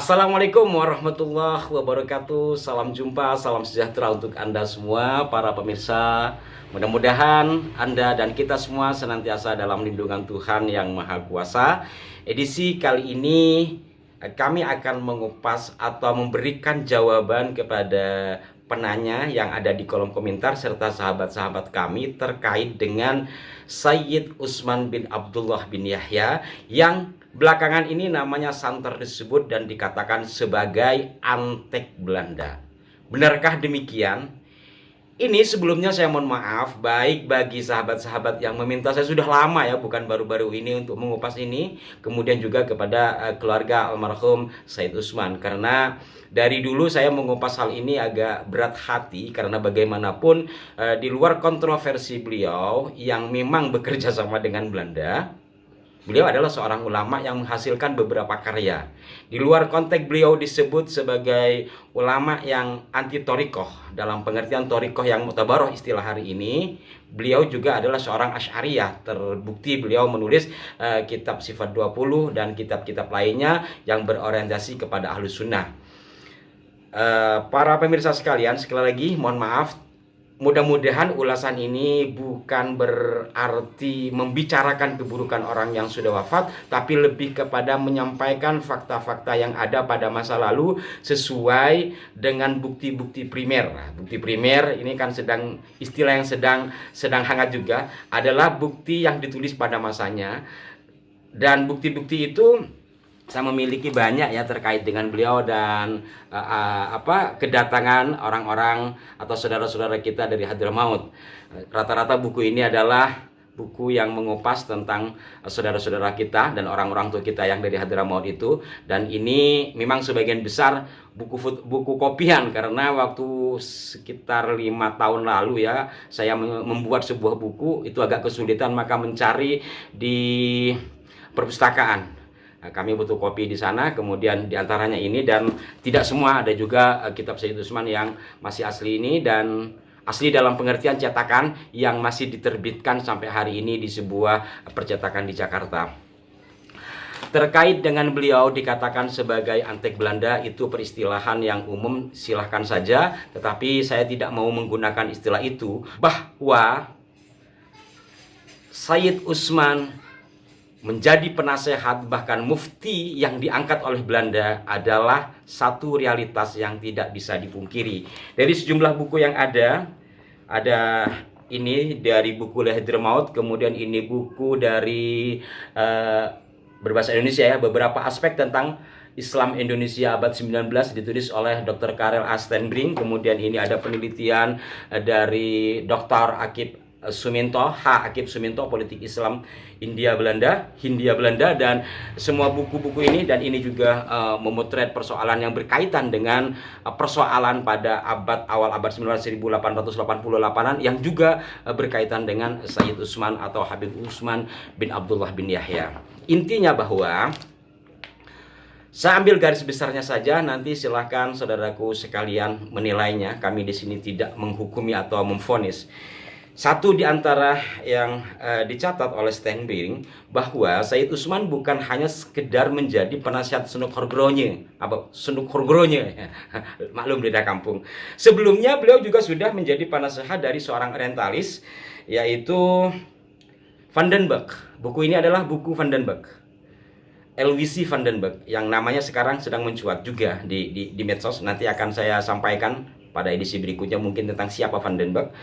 Assalamualaikum warahmatullahi wabarakatuh. Salam jumpa, salam sejahtera untuk Anda semua, para pemirsa. Mudah-mudahan Anda dan kita semua senantiasa dalam lindungan Tuhan Yang Maha Kuasa. Edisi kali ini kami akan mengupas atau memberikan jawaban kepada penanya yang ada di kolom komentar serta sahabat-sahabat kami terkait dengan Sayyid Utsman bin Abdullah bin Yahya yang belakangan ini namanya santer disebut dan dikatakan sebagai antek Belanda. Benarkah demikian? Ini sebelumnya saya mohon maaf baik bagi sahabat-sahabat yang meminta, saya sudah lama ya, bukan baru-baru ini untuk mengupas ini. Kemudian juga kepada keluarga almarhum Sayyid Utsman, karena dari dulu saya mengupas hal ini agak berat hati, karena bagaimanapun di luar kontroversi beliau yang memang bekerja sama dengan Belanda, beliau adalah seorang ulama yang menghasilkan beberapa karya. Di luar konteks beliau disebut sebagai ulama yang anti torikoh, dalam pengertian torikoh yang mutabaroh istilah hari ini. Beliau juga adalah seorang Asy'ariyah. Terbukti beliau menulis kitab Sifat 20 dan kitab-kitab lainnya yang berorientasi kepada Ahlus Sunnah. Para pemirsa sekalian, sekali lagi mohon maaf. Mudah-mudahan ulasan ini bukan berarti membicarakan keburukan orang yang sudah wafat, tapi lebih kepada menyampaikan fakta-fakta yang ada pada masa lalu sesuai dengan bukti-bukti primer. Nah, bukti primer ini kan istilah yang sedang hangat juga, adalah bukti yang ditulis pada masanya. Dan bukti-bukti itu saya memiliki banyak ya terkait dengan beliau dan kedatangan orang-orang atau saudara-saudara kita dari Hadramaut. Rata-rata buku ini adalah buku yang mengupas tentang saudara-saudara kita dan orang-orang tua kita yang dari Hadramaut itu. Dan ini memang sebagian besar buku kopian, karena waktu sekitar 5 tahun lalu ya saya membuat sebuah buku itu agak kesulitan, maka mencari di perpustakaan. Kami butuh kopi di sana, kemudian diantaranya ini, dan tidak semua, ada juga kitab Sayyid Utsman yang masih asli ini, dan asli dalam pengertian cetakan yang masih diterbitkan sampai hari ini di sebuah percetakan di Jakarta. Terkait dengan beliau dikatakan sebagai antek Belanda, itu peristilahan yang umum, silahkan saja, tetapi saya tidak mau menggunakan istilah itu. Bahwa Sayyid Utsman menjadi penasehat bahkan mufti yang diangkat oleh Belanda adalah satu realitas yang tidak bisa dipungkiri. Dari sejumlah buku yang ada ini dari buku Hadramaut, kemudian ini buku dari berbahasa Indonesia ya, beberapa aspek tentang Islam Indonesia abad 19 ditulis oleh Dr. Karel A. Stenbring. Kemudian ini ada penelitian dari Dr. Akib Suminto, Akib Suminto, Politik Islam Hindia Belanda, dan semua buku-buku ini dan ini juga memotret persoalan yang berkaitan dengan persoalan pada awal abad 19 1888-an yang juga berkaitan dengan Sayyid Utsman atau Habib Utsman bin Abdullah bin Yahya. Intinya bahwa saya ambil garis besarnya saja, nanti silahkan saudaraku sekalian menilainya. Kami di sini tidak menghukumi atau memvonis. Satu di antara yang dicatat oleh Stenbring bahwa Sayyid Utsman bukan hanya sekedar menjadi penasihat Sunuk Horgronya, maklum lidah kampung. Sebelumnya beliau juga sudah menjadi penasehat dari seorang orientalis, yaitu Van den Berg. Buku ini adalah buku Van den Berg, LWC Van den Berg, yang namanya sekarang sedang mencuat juga di medsos. Nanti akan saya sampaikan pada edisi berikutnya mungkin tentang siapa Van den Berg.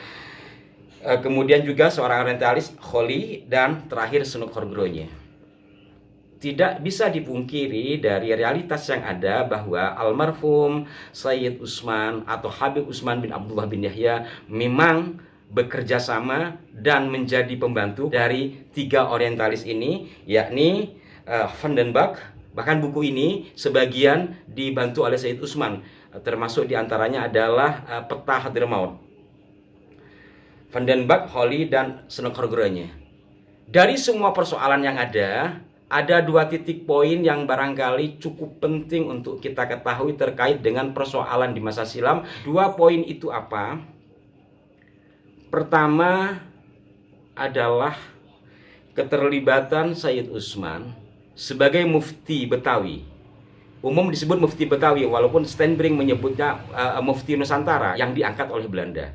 Kemudian juga seorang orientalis, Kholi, dan terakhir Sunuk Horgronya. Tidak bisa dipungkiri dari realitas yang ada bahwa almarhum Sayyid Utsman atau Habib Utsman bin Abdullah bin Yahya memang bekerja sama dan menjadi pembantu dari 3 orientalis ini, yakni Van den Berg. Bahkan buku ini sebagian dibantu oleh Sayyid Utsman, termasuk diantaranya adalah peta Hadramaut. Van den Berg, Kholi, dan Sunuk Horgronya. Dari semua persoalan yang ada 2 titik poin yang barangkali cukup penting untuk kita ketahui terkait dengan persoalan di masa silam. 2 poin itu apa? Pertama adalah keterlibatan Sayyid Utsman sebagai mufti Betawi umum disebut Mufti Betawi, walaupun Stenbring menyebutnya Mufti Nusantara yang diangkat oleh Belanda.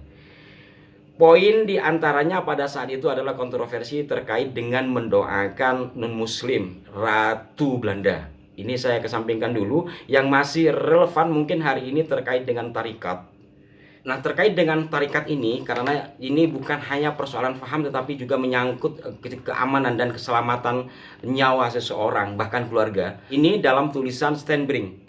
Poin diantaranya pada saat itu adalah kontroversi terkait dengan mendoakan non-muslim Ratu Belanda. Ini saya kesampingkan dulu. Yang masih relevan mungkin hari ini terkait dengan tarikat. Nah, terkait dengan tarikat ini, karena ini bukan hanya persoalan paham, tetapi juga menyangkut keamanan dan keselamatan nyawa seseorang, bahkan keluarga. Ini dalam tulisan Stenbring.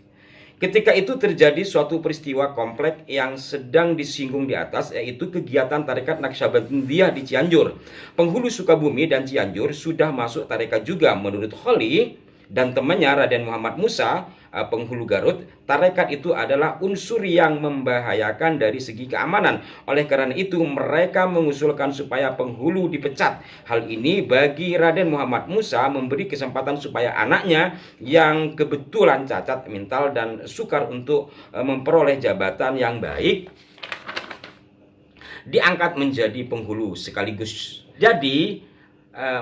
Ketika itu terjadi suatu peristiwa kompleks yang sedang disinggung di atas, yaitu kegiatan Tarekat Naqsyabandiyah di Cianjur. Penghulu Sukabumi dan Cianjur sudah masuk tarekat juga. Menurut Kholi dan temannya Raden Muhammad Musa, penghulu Garut, tarekat itu adalah unsur yang membahayakan dari segi keamanan. Oleh karena itu mereka mengusulkan supaya penghulu dipecat. Hal ini bagi Raden Muhammad Musa memberi kesempatan supaya anaknya yang kebetulan cacat mental dan sukar untuk memperoleh jabatan yang baik diangkat menjadi penghulu sekaligus. Jadi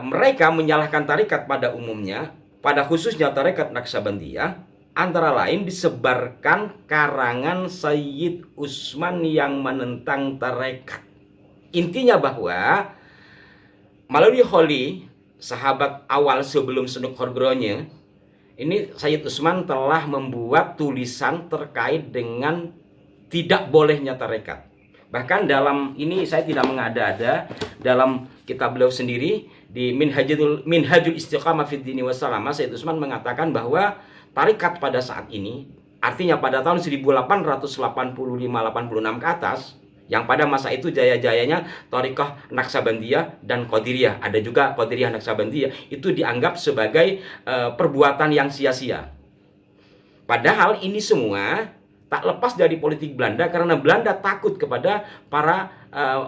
mereka menyalahkan tarekat pada umumnya, pada khususnya tarekat Naqsyabandiyah, antara lain disebarkan karangan Sayyid Utsman yang menentang tarekat. Intinya bahwa melalui Kholi, sahabat awal sebelum Senuk Horgronya, ini Sayyid Utsman telah membuat tulisan terkait dengan tidak bolehnya tarekat. Bahkan dalam ini saya tidak mengada-ada, dalam kitab beliau sendiri di Minhajul Istiqamah fid Dini Wassalamah, Sayyid Utsman mengatakan bahwa tarekat pada saat ini, artinya pada tahun 1885-86 ke atas, yang pada masa itu jaya-jayanya Thariqah Naqsyabandiyah dan Qadiriyah, ada juga Qadiriyah Naqsyabandiyah, itu dianggap sebagai perbuatan yang sia-sia. Padahal ini semua tak lepas dari politik Belanda, karena Belanda takut kepada para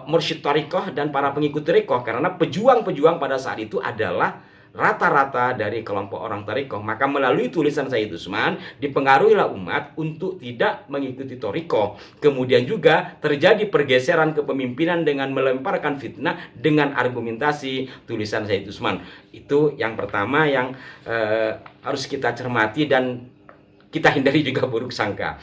mursyid Thariqah dan para pengikut Thariqah, karena pejuang-pejuang pada saat itu adalah rata-rata dari kelompok orang Thariqah. Maka melalui tulisan Sayyid Utsman dipengaruhilah umat untuk tidak mengikuti Thariqah. Kemudian juga terjadi pergeseran kepemimpinan dengan melemparkan fitnah dengan argumentasi tulisan Sayyid Utsman. Itu yang pertama yang harus kita cermati dan kita hindari juga buruk sangka.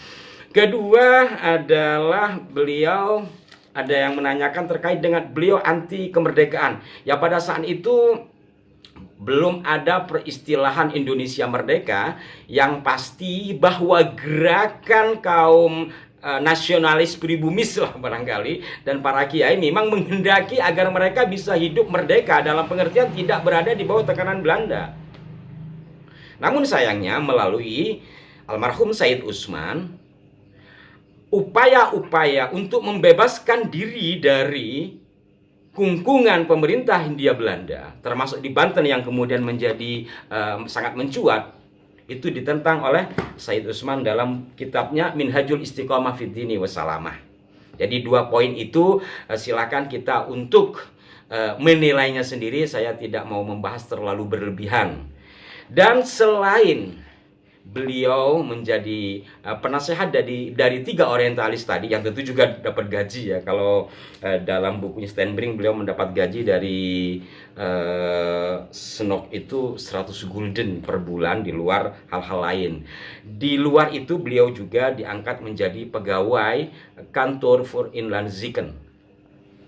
Kedua adalah beliau, ada yang menanyakan terkait dengan beliau anti kemerdekaan. Ya, pada saat itu belum ada peristilahan Indonesia Merdeka. Yang pasti bahwa gerakan kaum nasionalis pribumis lah barangkali, dan para kiai memang menghendaki agar mereka bisa hidup merdeka, dalam pengertian tidak berada di bawah tekanan Belanda. Namun sayangnya melalui almarhum Sayyid Utsman, upaya-upaya untuk membebaskan diri dari kungkungan pemerintah Hindia Belanda, termasuk di Banten yang kemudian menjadi sangat mencuat, itu ditentang oleh Sayyid Utsman dalam kitabnya Minhajul Istiqamah fid Dini Wassalamah. Jadi dua poin itu silakan kita untuk menilainya sendiri, saya tidak mau membahas terlalu berlebihan. Dan selain beliau menjadi penasehat dari tiga orientalis tadi, yang tentu juga dapat gaji ya. Kalau dalam bukunya Stenbring, beliau mendapat gaji dari Senok itu 100 gulden per bulan, di luar hal-hal lain. Di luar itu beliau juga diangkat menjadi pegawai kantor for Inlandszieken.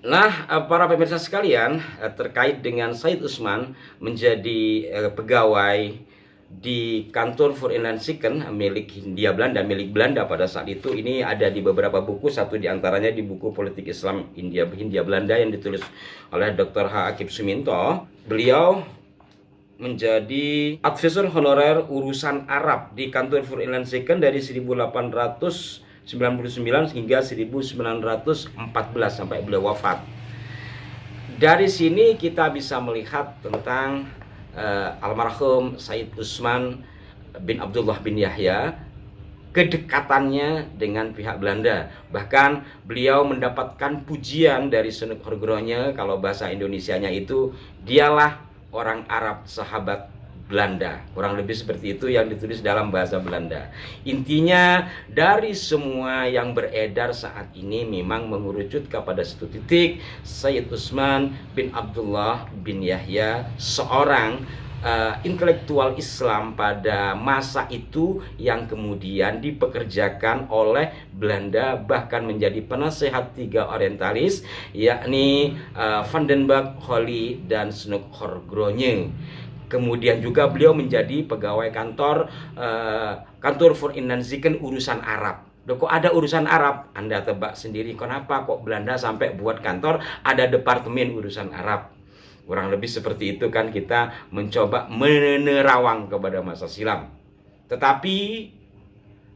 Nah, para pemirsa sekalian, terkait dengan Sayyid Utsman menjadi pegawai di kantor for Inlandszieken milik Hindia Belanda, milik Belanda pada saat itu, ini ada di beberapa buku. Satu diantaranya di buku Politik Islam Hindia Belanda yang ditulis oleh Dr. H. Akib Suminto. Beliau menjadi advisor honorer urusan Arab di kantor for Inlandszieken dari 1899 hingga 1914 sampai beliau wafat. Dari sini kita bisa melihat tentang almarhum Sayyid Utsman bin Abdullah bin Yahya, kedekatannya dengan pihak Belanda. Bahkan beliau mendapatkan pujian dari Senuk Horgronya, kalau bahasa Indonesianya itu, dialah orang Arab sahabat Belanda. Kurang lebih seperti itu yang ditulis dalam bahasa Belanda. Intinya dari semua yang beredar saat ini memang mengerucut kepada satu titik, Sayyid Utsman bin Abdullah bin Yahya, seorang intelektual Islam pada masa itu yang kemudian dipekerjakan oleh Belanda, bahkan menjadi penasehat 3 orientalis, yakni Van den Berg, Holly, dan Snoeck-Groningen. Kemudian juga beliau menjadi pegawai kantor for Inlandszaken, urusan Arab. Kok ada urusan Arab? Anda tebak sendiri kenapa kok Belanda sampai buat kantor ada departemen urusan Arab. Kurang lebih seperti itu kan kita mencoba menerawang kepada masa silam. Tetapi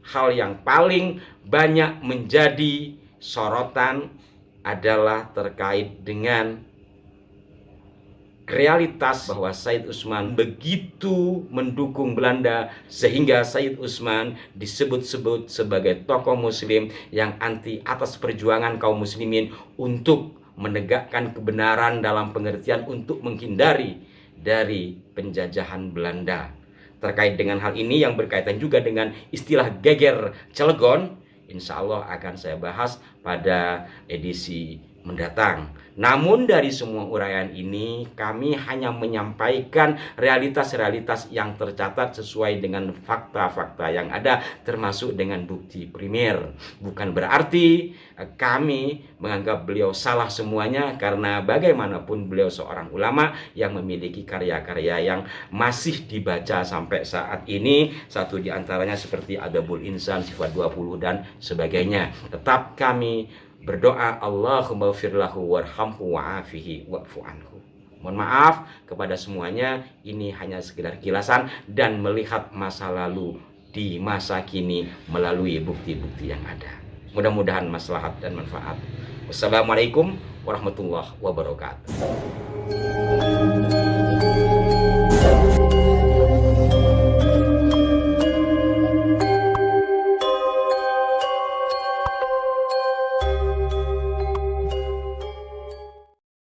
hal yang paling banyak menjadi sorotan adalah terkait dengan realitas bahwa Said Usman begitu mendukung Belanda sehingga Said Usman disebut-sebut sebagai tokoh muslim yang anti atas perjuangan kaum muslimin untuk menegakkan kebenaran dalam pengertian untuk menghindari dari penjajahan Belanda. Terkait dengan hal ini yang berkaitan juga dengan istilah geger Cilegon, insya Allah akan saya bahas pada edisi mendatang. Namun dari semua uraian ini kami hanya menyampaikan realitas-realitas yang tercatat sesuai dengan fakta-fakta yang ada, termasuk dengan bukti primer. Bukan berarti kami menganggap beliau salah semuanya, karena bagaimanapun beliau seorang ulama yang memiliki karya-karya yang masih dibaca sampai saat ini. Satu di antaranya seperti Adabul Insan, Sifat 20 dan sebagainya. Tetap kami berdoa, Allahumma ighfir lahu warhamhu wa'afihi wa'fu anhu. Mohon maaf kepada semuanya, ini hanya sekedar kilasan dan melihat masa lalu di masa kini melalui bukti-bukti yang ada. Mudah-mudahan maslahat dan manfaat. Wassalamualaikum warahmatullahi wabarakatuh.